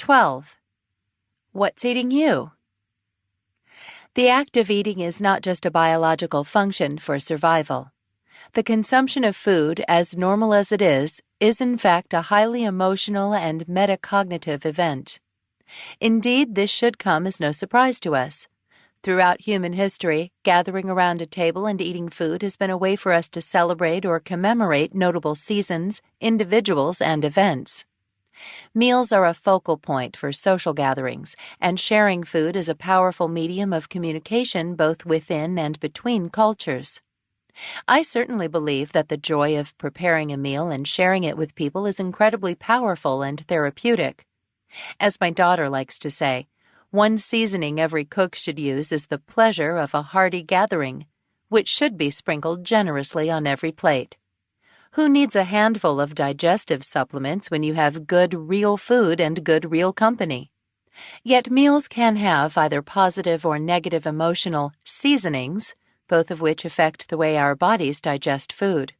12. What's eating you? The act of eating is not just a biological function for survival. The consumption of food, as normal as it is in fact a highly emotional and metacognitive event. Indeed, this should come as no surprise to us. Throughout human history, gathering around a table and eating food has been a way for us to celebrate or commemorate notable seasons, individuals, and events. Meals are a focal point for social gatherings, and sharing food is a powerful medium of communication both within and between cultures. I certainly believe that the joy of preparing a meal and sharing it with people is incredibly powerful and therapeutic. As my daughter likes to say, one seasoning every cook should use is the pleasure of a hearty gathering, which should be sprinkled generously on every plate. Who needs a handful of digestive supplements when you have good real food and good real company? Yet meals can have either positive or negative emotional seasonings, both of which affect the way our bodies digest food.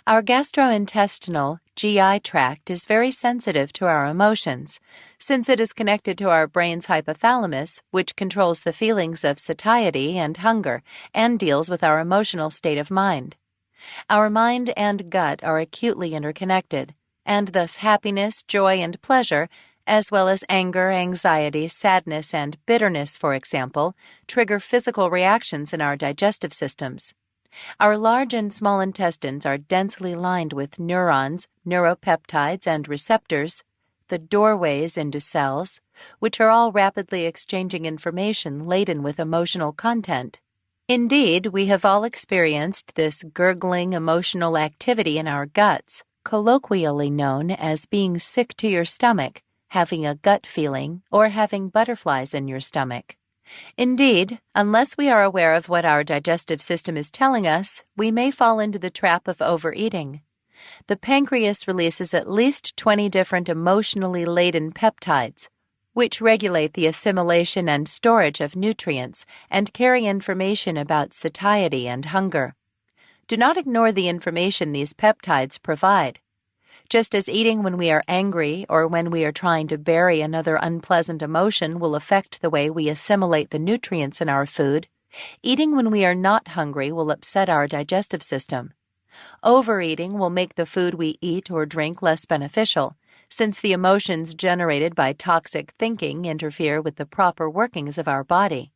Our gastrointestinal GI tract is very sensitive to our emotions, since it is connected to our brain's hypothalamus, which controls the feelings of satiety and hunger and deals with our emotional state of mind. Our mind and gut are acutely interconnected, and thus happiness, joy, and pleasure, as well as anger, anxiety, sadness, and bitterness, for example, trigger physical reactions in our digestive systems. Our large and small intestines are densely lined with neurons, neuropeptides, and receptors, the doorways into cells, which are all rapidly exchanging information laden with emotional content. Indeed, we have all experienced this gurgling emotional activity in our guts, colloquially known as being sick to your stomach, having a gut feeling, or having butterflies in your stomach. Indeed, unless we are aware of what our digestive system is telling us, we may fall into the trap of overeating. The pancreas releases at least 20 different emotionally laden peptides, which regulate the assimilation and storage of nutrients and carry information about satiety and hunger. Do not ignore the information these peptides provide. Just as eating when we are angry or when we are trying to bury another unpleasant emotion will affect the way we assimilate the nutrients in our food, eating when we are not hungry will upset our digestive system. Overeating will make the food we eat or drink less beneficial, since the emotions generated by toxic thinking interfere with the proper workings of our body.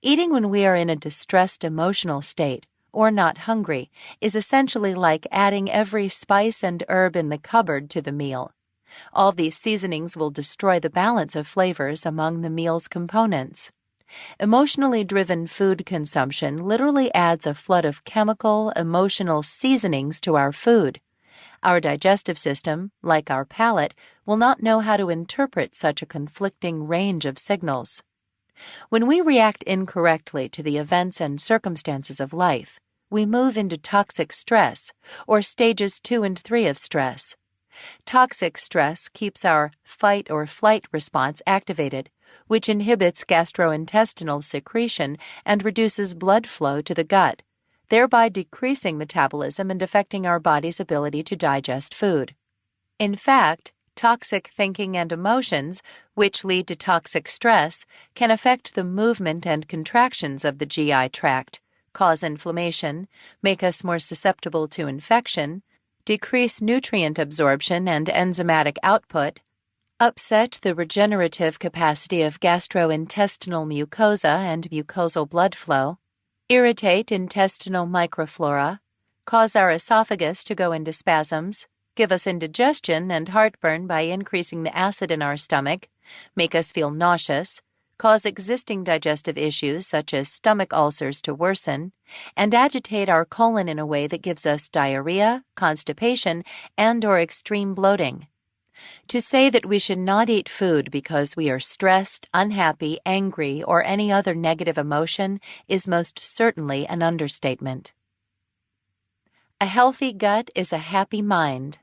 Eating when we are in a distressed emotional state, or not hungry, is essentially like adding every spice and herb in the cupboard to the meal. All these seasonings will destroy the balance of flavors among the meal's components. Emotionally driven food consumption literally adds a flood of chemical, emotional seasonings to our food. Our digestive system, like our palate, will not know how to interpret such a conflicting range of signals. When we react incorrectly to the events and circumstances of life, we move into toxic stress, or stages 2 and 3 of stress. Toxic stress keeps our fight or flight response activated, which inhibits gastrointestinal secretion and reduces blood flow to the gut, thereby decreasing metabolism and affecting our body's ability to digest food. In fact, toxic thinking and emotions, which lead to toxic stress, can affect the movement and contractions of the GI tract, cause inflammation, make us more susceptible to infection, decrease nutrient absorption and enzymatic output, upset the regenerative capacity of gastrointestinal mucosa and mucosal blood flow, irritate intestinal microflora, cause our esophagus to go into spasms, give us indigestion and heartburn by increasing the acid in our stomach, make us feel nauseous, cause existing digestive issues such as stomach ulcers to worsen, and agitate our colon in a way that gives us diarrhea, constipation, and/or extreme bloating. To say that we should not eat food because we are stressed, unhappy, angry, or any other negative emotion is most certainly an understatement. A healthy gut is a happy mind.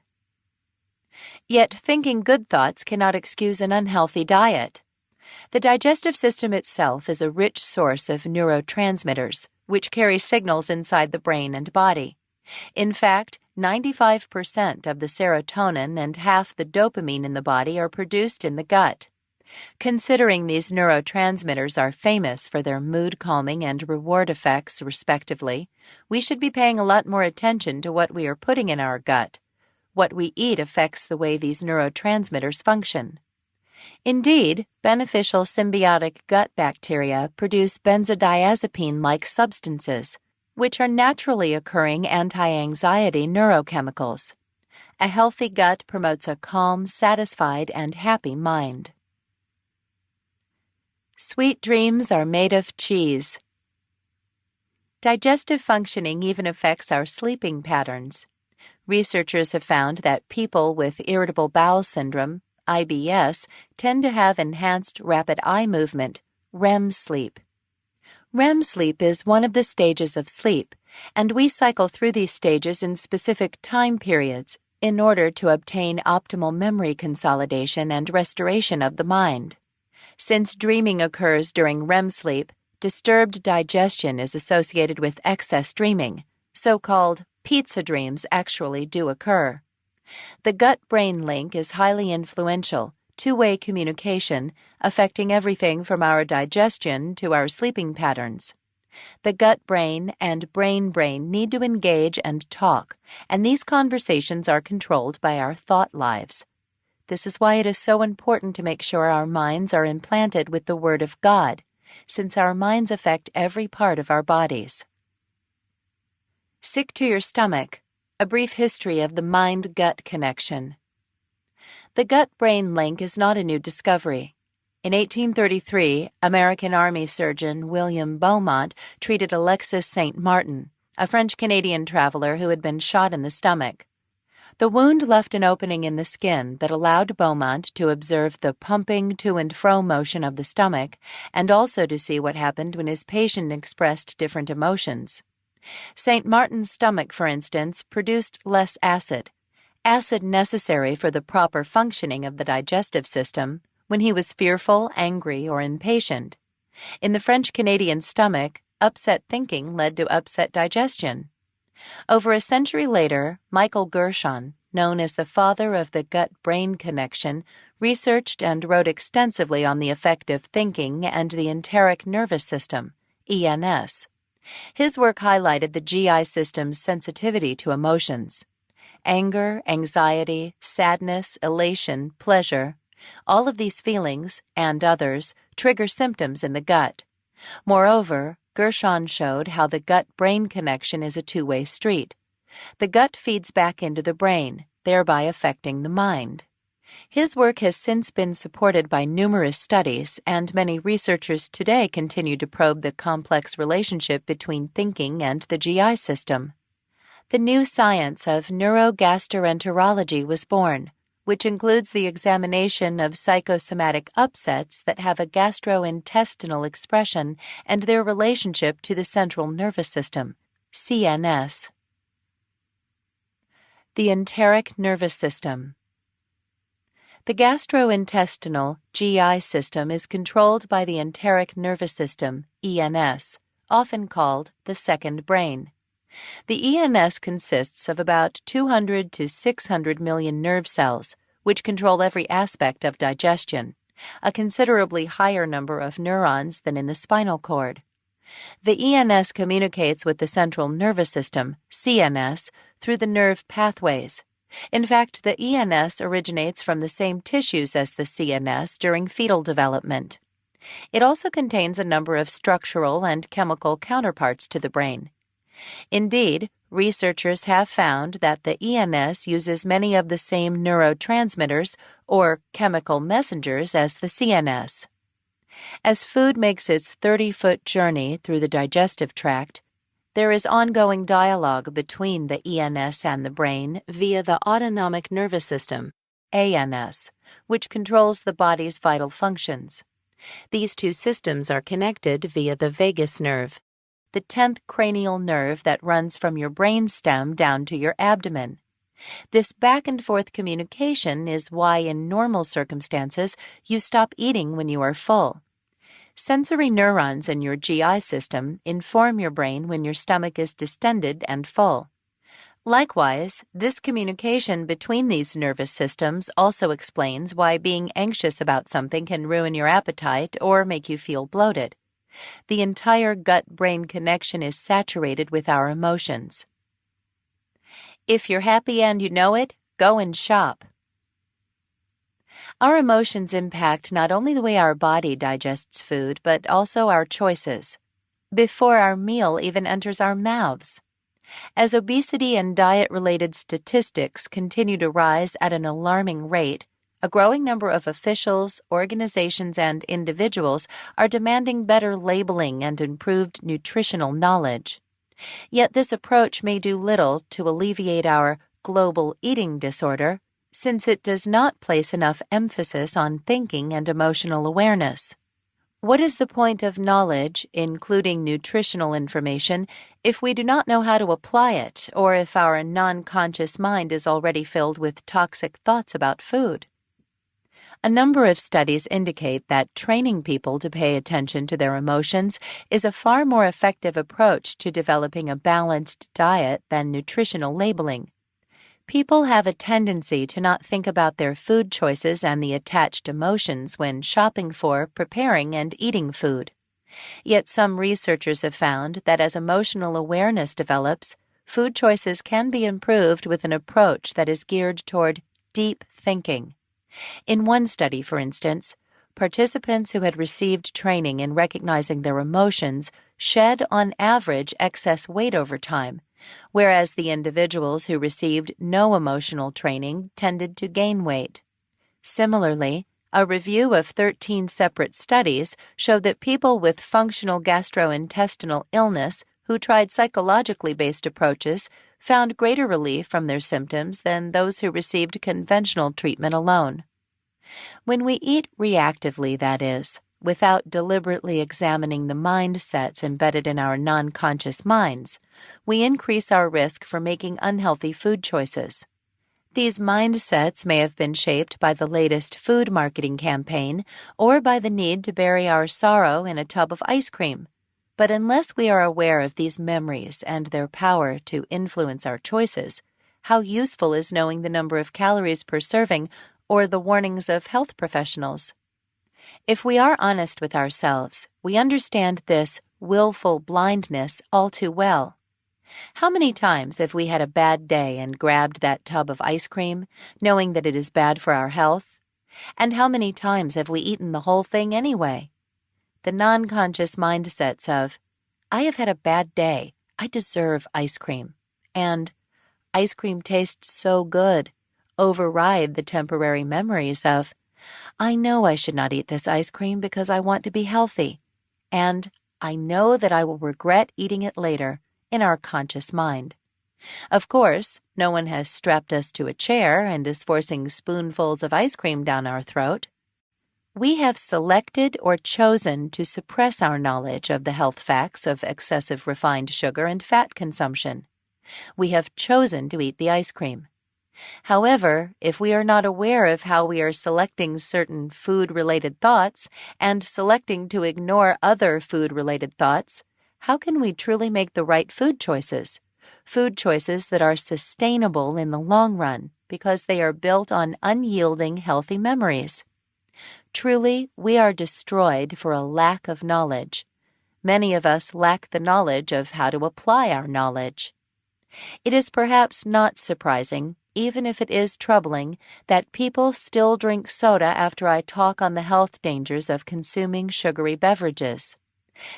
Yet thinking good thoughts cannot excuse an unhealthy diet. The digestive system itself is a rich source of neurotransmitters, which carry signals inside the brain and body. In fact, 95% of the serotonin and half the dopamine in the body are produced in the gut. Considering these neurotransmitters are famous for their mood-calming and reward effects, respectively, we should be paying a lot more attention to what we are putting in our gut. What we eat affects the way these neurotransmitters function. Indeed, beneficial symbiotic gut bacteria produce benzodiazepine-like substances, which are naturally occurring anti-anxiety neurochemicals. A healthy gut promotes a calm, satisfied, and happy mind. Sweet dreams are made of cheese. Digestive functioning even affects our sleeping patterns. Researchers have found that people with irritable bowel syndrome, IBS, tend to have enhanced rapid eye movement, REM sleep. REM sleep is one of the stages of sleep, and we cycle through these stages in specific time periods in order to obtain optimal memory consolidation and restoration of the mind. Since dreaming occurs during REM sleep, disturbed digestion is associated with excess dreaming. So-called pizza dreams actually do occur. The gut-brain link is highly influential, two-way communication, affecting everything from our digestion to our sleeping patterns. The gut-brain and brain-brain need to engage and talk, and these conversations are controlled by our thought lives. This is why it is so important to make sure our minds are implanted with the Word of God, since our minds affect every part of our bodies. Sick to your stomach, a brief history of the mind-gut connection. The gut-brain link is not a new discovery. In 1833, American Army surgeon William Beaumont treated Alexis St. Martin, a French-Canadian traveler who had been shot in the stomach. The wound left an opening in the skin that allowed Beaumont to observe the pumping to and fro motion of the stomach and also to see what happened when his patient expressed different emotions. St. Martin's stomach, for instance, produced less acid necessary for the proper functioning of the digestive system, when he was fearful, angry, or impatient. In the French-Canadian stomach, upset thinking led to upset digestion. Over a century later, Michael Gershon, known as the father of the gut-brain connection, researched and wrote extensively on the effect of thinking and the enteric nervous system, ENS. His work highlighted the GI system's sensitivity to emotions. Anger, anxiety, sadness, elation, pleasure, all of these feelings, and others, trigger symptoms in the gut. Moreover, Gershon showed how the gut-brain connection is a two-way street. The gut feeds back into the brain, thereby affecting the mind. His work has since been supported by numerous studies, and many researchers today continue to probe the complex relationship between thinking and the GI system. The new science of neurogastroenterology was born, which includes the examination of psychosomatic upsets that have a gastrointestinal expression and their relationship to the central nervous system, CNS. The enteric nervous system. The gastrointestinal GI system is controlled by the enteric nervous system, ENS, often called the second brain. The ENS consists of about 200 to 600 million nerve cells, which control every aspect of digestion, a considerably higher number of neurons than in the spinal cord. The ENS communicates with the central nervous system, CNS, through the nerve pathways. In fact, the ENS originates from the same tissues as the CNS during fetal development. It also contains a number of structural and chemical counterparts to the brain. Indeed, researchers have found that the ENS uses many of the same neurotransmitters or chemical messengers as the CNS. As food makes its 30-foot journey through the digestive tract, there is ongoing dialogue between the ENS and the brain via the autonomic nervous system, ANS, which controls the body's vital functions. These two systems are connected via the vagus nerve, the 10th cranial nerve that runs from your brainstem down to your abdomen. This back-and-forth communication is why in normal circumstances you stop eating when you are full. Sensory neurons in your GI system inform your brain when your stomach is distended and full. Likewise, this communication between these nervous systems also explains why being anxious about something can ruin your appetite or make you feel bloated. The entire gut-brain connection is saturated with our emotions. If you're happy and you know it, go and shop. Our emotions impact not only the way our body digests food, but also our choices, before our meal even enters our mouths. As obesity and diet-related statistics continue to rise at an alarming rate, a growing number of officials, organizations, and individuals are demanding better labeling and improved nutritional knowledge. Yet this approach may do little to alleviate our global eating disorder, since it does not place enough emphasis on thinking and emotional awareness. What is the point of knowledge, including nutritional information, if we do not know how to apply it, or if our non-conscious mind is already filled with toxic thoughts about food? A number of studies indicate that training people to pay attention to their emotions is a far more effective approach to developing a balanced diet than nutritional labeling. People have a tendency to not think about their food choices and the attached emotions when shopping for, preparing, and eating food. Yet some researchers have found that as emotional awareness develops, food choices can be improved with an approach that is geared toward deep thinking. In one study, for instance, participants who had received training in recognizing their emotions shed on average excess weight over time, whereas the individuals who received no emotional training tended to gain weight. Similarly, a review of 13 separate studies showed that people with functional gastrointestinal illness who tried psychologically based approaches found greater relief from their symptoms than those who received conventional treatment alone. When we eat reactively, that is, without deliberately examining the mindsets embedded in our non-conscious minds, we increase our risk for making unhealthy food choices. These mindsets may have been shaped by the latest food marketing campaign or by the need to bury our sorrow in a tub of ice cream. But unless we are aware of these memories and their power to influence our choices, how useful is knowing the number of calories per serving or the warnings of health professionals? If we are honest with ourselves, we understand this willful blindness all too well. How many times have we had a bad day and grabbed that tub of ice cream, knowing that it is bad for our health? And how many times have we eaten the whole thing anyway? The non-conscious mindsets of, I have had a bad day, I deserve ice cream, and ice cream tastes so good, override the temporary memories of, I know I should not eat this ice cream because I want to be healthy, and I know that I will regret eating it later in our conscious mind. Of course, no one has strapped us to a chair and is forcing spoonfuls of ice cream down our throat. We have selected or chosen to suppress our knowledge of the health facts of excessive refined sugar and fat consumption. We have chosen to eat the ice cream. However, if we are not aware of how we are selecting certain food-related thoughts and selecting to ignore other food-related thoughts, how can we truly make the right food choices that are sustainable in the long run because they are built on unyielding healthy memories? Truly, we are destroyed for a lack of knowledge. Many of us lack the knowledge of how to apply our knowledge. It is perhaps not surprising, even if it is troubling, that people still drink soda after I talk on the health dangers of consuming sugary beverages.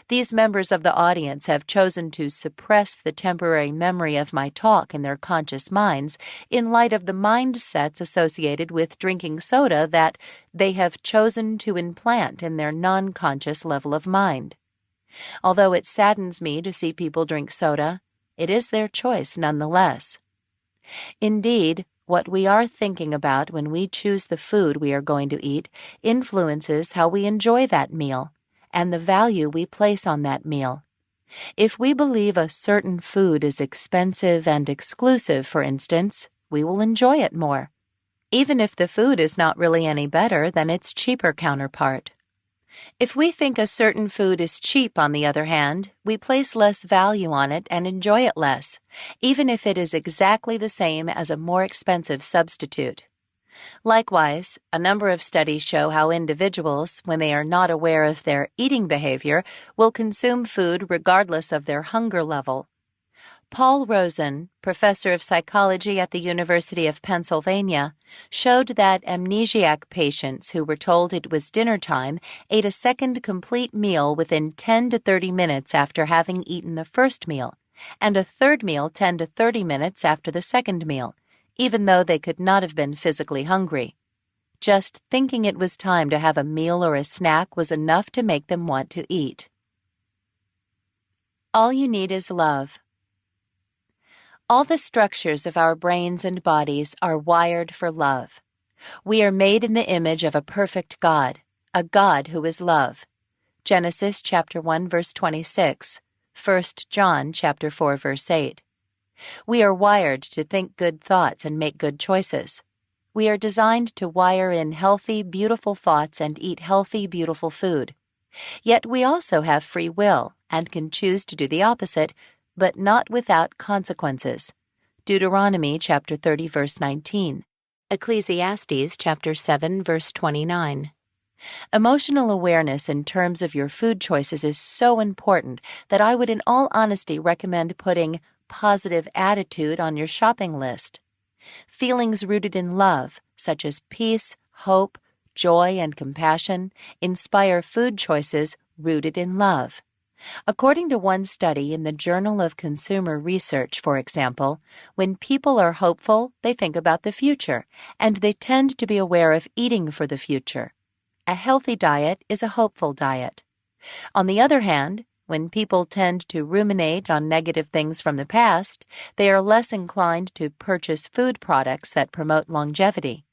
These members of the audience have chosen to suppress the temporary memory of my talk in their conscious minds in light of the mindsets associated with drinking soda that they have chosen to implant in their non-conscious level of mind. Although it saddens me to see people drink soda, it is their choice nonetheless. Indeed, what we are thinking about when we choose the food we are going to eat influences how we enjoy that meal and the value we place on that meal. If we believe a certain food is expensive and exclusive, for instance, we will enjoy it more, even if the food is not really any better than its cheaper counterpart. If we think a certain food is cheap, on the other hand, we place less value on it and enjoy it less, even if it is exactly the same as a more expensive substitute. Likewise, a number of studies show how individuals, when they are not aware of their eating behavior, will consume food regardless of their hunger level. Paul Rosen, professor of psychology at the University of Pennsylvania, showed that amnesiac patients who were told it was dinner time ate a second complete meal within 10 to 30 minutes after having eaten the first meal, and a third meal 10 to 30 minutes after the second meal, even though they could not have been physically hungry. Just thinking it was time to have a meal or a snack was enough to make them want to eat. All you need is love. All the structures of our brains and bodies are wired for love. We are made in the image of a perfect God, a God who is love. Genesis chapter 1 verse 26, 1 John chapter 4 verse 8. We are wired to think good thoughts and make good choices. We are designed to wire in healthy, beautiful thoughts and eat healthy, beautiful food. Yet we also have free will and can choose to do the opposite, but not without consequences. Deuteronomy chapter 30 verse 19. Ecclesiastes chapter 7 verse 29. Emotional awareness in terms of your food choices is so important that I would in all honesty recommend putting positive attitude on your shopping list. Feelings rooted in love, such as peace, hope, joy, and compassion, inspire food choices rooted in love. According to one study in the Journal of Consumer Research, for example, when people are hopeful, they think about the future, and they tend to be aware of eating for the future. A healthy diet is a hopeful diet. On the other hand, when people tend to ruminate on negative things from the past, they are less inclined to purchase food products that promote longevity.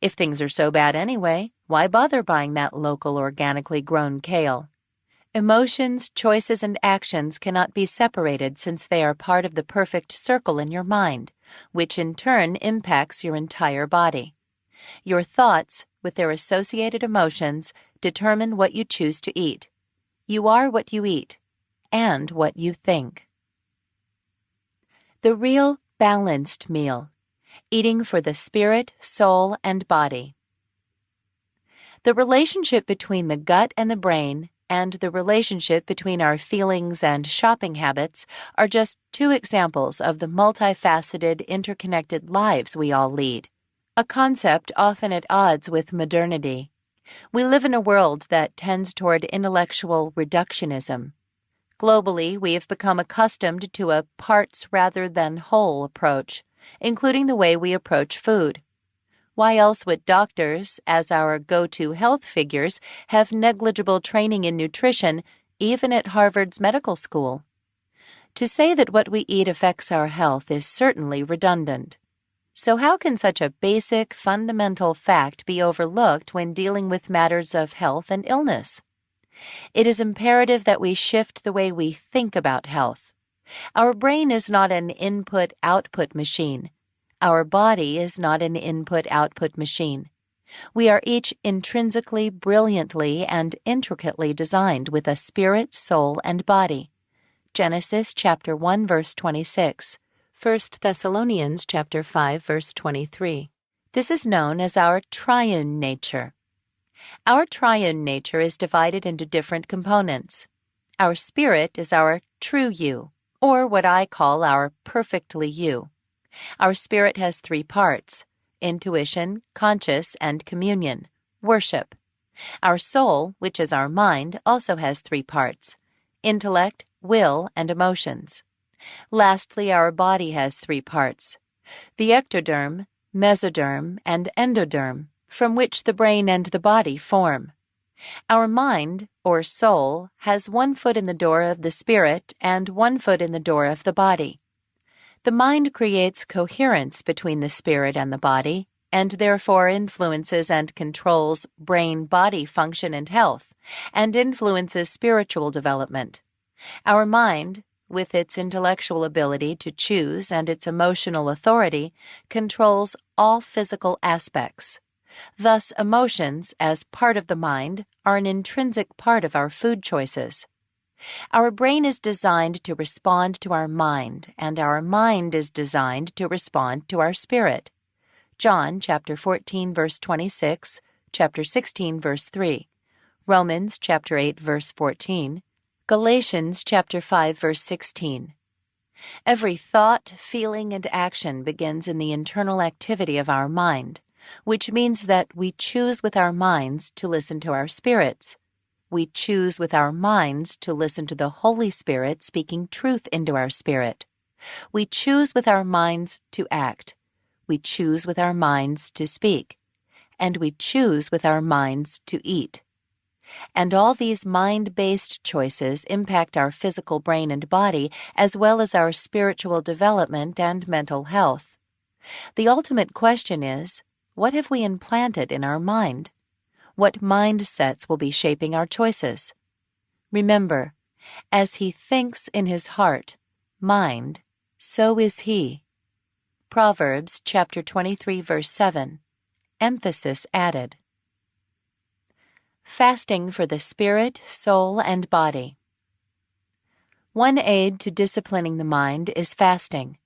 If things are so bad anyway, why bother buying that local organically grown kale? Emotions, choices, and actions cannot be separated since they are part of the perfect circle in your mind, which in turn impacts your entire body. Your thoughts, with their associated emotions, determine what you choose to eat. You are what you eat, and what you think. The real balanced meal. Eating for the spirit, soul, and body. The relationship between the gut and the brain and the relationship between our feelings and shopping habits are just two examples of the multifaceted, interconnected lives we all lead, a concept often at odds with modernity. We live in a world that tends toward intellectual reductionism. Globally, we have become accustomed to a parts rather than whole approach, including the way we approach food. Why else would doctors, as our go-to health figures, have negligible training in nutrition, even at Harvard's medical school? To say that what we eat affects our health is certainly redundant. So how can such a basic, fundamental fact be overlooked when dealing with matters of health and illness? It is imperative that we shift the way we think about health. Our brain is not an input-output machine. Our body is not an input-output machine. We are each intrinsically, brilliantly, and intricately designed with a spirit, soul, and body. Genesis chapter 1 verse 26. 1 Thessalonians chapter 5 verse 23. This is known as our triune nature. Our triune nature is divided into different components. Our spirit is our true you, or what I call our perfectly you. Our spirit has three parts: intuition, conscious, and communion, worship. Our soul, which is our mind, also has three parts: intellect, will, and emotions. Lastly, our body has three parts: the ectoderm, mesoderm, and endoderm, from which the brain and the body form. Our mind, or soul, has 1 foot in the door of the spirit and 1 foot in the door of the body. The mind creates coherence between the spirit and the body, and therefore influences and controls brain-body function and health, and influences spiritual development. Our mind, with its intellectual ability to choose and its emotional authority, controls all physical aspects. Thus, emotions, as part of the mind, are an intrinsic part of our food choices. Our brain is designed to respond to our mind, and our mind is designed to respond to our spirit. John chapter 14, verse 26, chapter 16, verse 3, Romans chapter 8, verse 14, Galatians chapter 5, verse 16. Every thought, feeling, and action begins in the internal activity of our mind, which means that we choose with our minds to listen to our spirits. We choose with our minds to listen to the Holy Spirit speaking truth into our spirit. We choose with our minds to act. We choose with our minds to speak. And we choose with our minds to eat. And all these mind-based choices impact our physical brain and body, as well as our spiritual development and mental health. The ultimate question is, what have we implanted in our mind? What mindsets will be shaping our choices? Remember, as he thinks in his heart, mind, so is he. Proverbs chapter 23, verse 7. Emphasis added. Fasting for the spirit, soul, and body. One aid to disciplining the mind is fasting.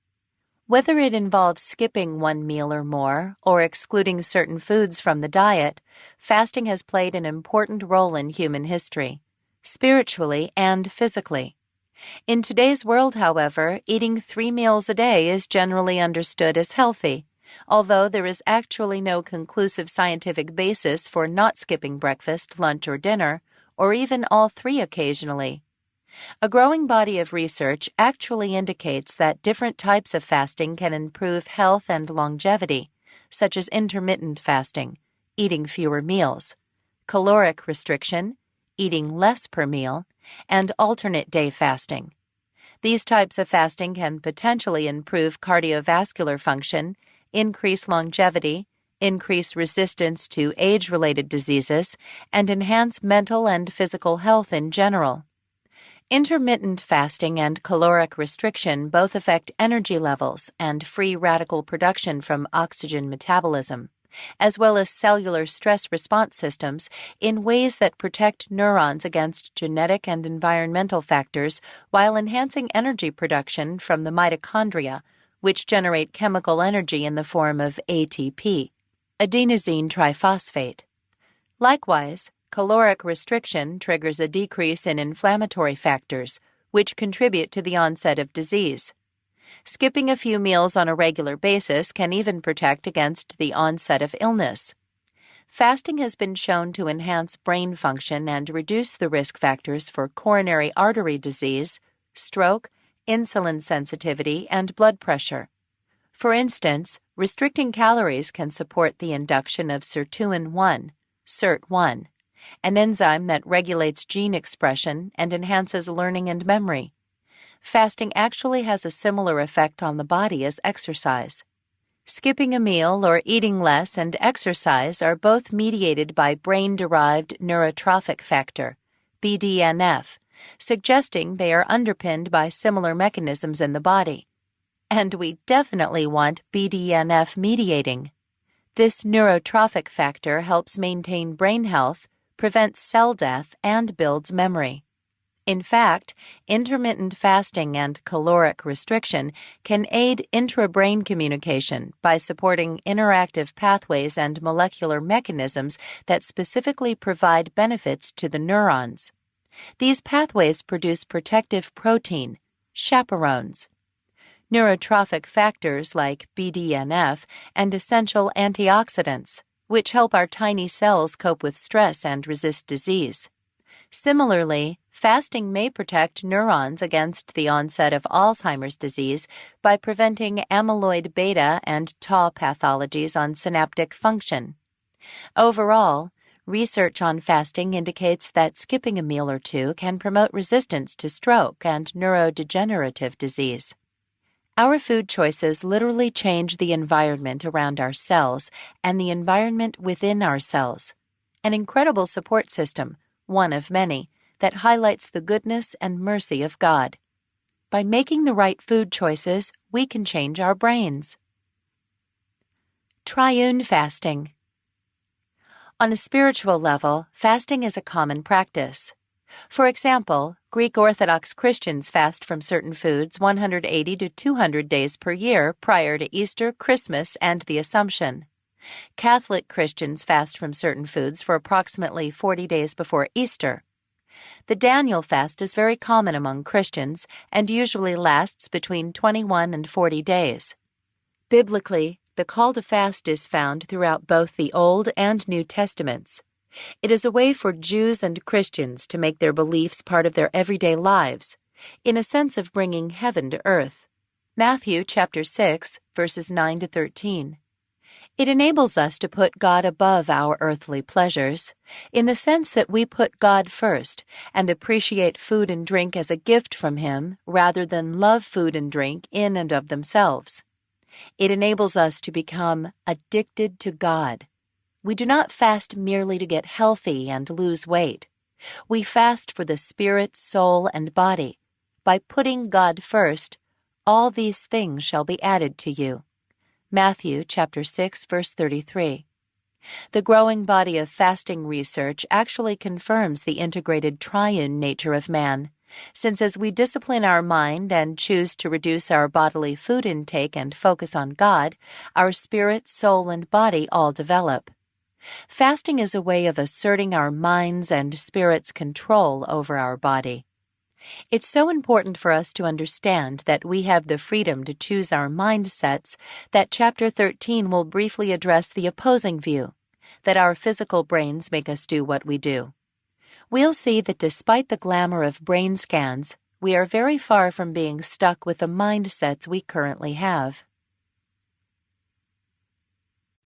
Whether it involves skipping one meal or more, or excluding certain foods from the diet, fasting has played an important role in human history, spiritually and physically. In today's world, however, eating 3 meals a day is generally understood as healthy, although there is actually no conclusive scientific basis for not skipping breakfast, lunch, or dinner, or even all 3 occasionally. A growing body of research actually indicates that different types of fasting can improve health and longevity, such as intermittent fasting, eating fewer meals, caloric restriction, eating less per meal, and alternate day fasting. These types of fasting can potentially improve cardiovascular function, increase longevity, increase resistance to age-related diseases, and enhance mental and physical health in general. Intermittent fasting and caloric restriction both affect energy levels and free radical production from oxygen metabolism, as well as cellular stress response systems in ways that protect neurons against genetic and environmental factors while enhancing energy production from the mitochondria, which generate chemical energy in the form of ATP, adenosine triphosphate. Likewise, caloric restriction triggers a decrease in inflammatory factors, which contribute to the onset of disease. Skipping a few meals on a regular basis can even protect against the onset of illness. Fasting has been shown to enhance brain function and reduce the risk factors for coronary artery disease, stroke, insulin sensitivity, and blood pressure. For instance, restricting calories can support the induction of sirtuin-1, SIRT1, an enzyme that regulates gene expression and enhances learning and memory. Fasting actually has a similar effect on the body as exercise. Skipping a meal or eating less and exercise are both mediated by brain-derived neurotrophic factor, BDNF, suggesting they are underpinned by similar mechanisms in the body. And we definitely want BDNF mediating. This neurotrophic factor helps maintain brain health, prevents cell death, and builds memory. In fact, intermittent fasting and caloric restriction can aid intra-brain communication by supporting interactive pathways and molecular mechanisms that specifically provide benefits to the neurons. These pathways produce protective protein, chaperones, neurotrophic factors like BDNF, and essential antioxidants, which help our tiny cells cope with stress and resist disease. Similarly, fasting may protect neurons against the onset of Alzheimer's disease by preventing amyloid beta and tau pathologies on synaptic function. Overall, research on fasting indicates that skipping a meal or two can promote resistance to stroke and neurodegenerative disease. Our food choices literally change the environment around our cells and the environment within our cells. An incredible support system, one of many, that highlights the goodness and mercy of God. By making the right food choices, we can change our brains. Triune fasting. On a spiritual level, fasting is a common practice. For example, Greek Orthodox Christians fast from certain foods 180 to 200 days per year prior to Easter, Christmas, and the Assumption. Catholic Christians fast from certain foods for approximately 40 days before Easter. The Daniel fast is very common among Christians and usually lasts between 21 and 40 days. Biblically, the call to fast is found throughout both the Old and New Testaments. It is a way for Jews and Christians to make their beliefs part of their everyday lives, in a sense of bringing heaven to earth. Matthew chapter 6, verses 9 to 13. It enables us to put God above our earthly pleasures, in the sense that we put God first and appreciate food and drink as a gift from Him rather than love food and drink in and of themselves. It enables us to become addicted to God. We do not fast merely to get healthy and lose weight. We fast for the spirit, soul, and body. By putting God first, all these things shall be added to you. Matthew chapter 6, verse 33. The growing body of fasting research actually confirms the integrated triune nature of man, since as we discipline our mind and choose to reduce our bodily food intake and focus on God, our spirit, soul, and body all develop. Fasting is a way of asserting our mind's and spirit's control over our body. It's so important for us to understand that we have the freedom to choose our mindsets that Chapter 13 will briefly address the opposing view, that our physical brains make us do what we do. We'll see that despite the glamour of brain scans, we are very far from being stuck with the mindsets we currently have.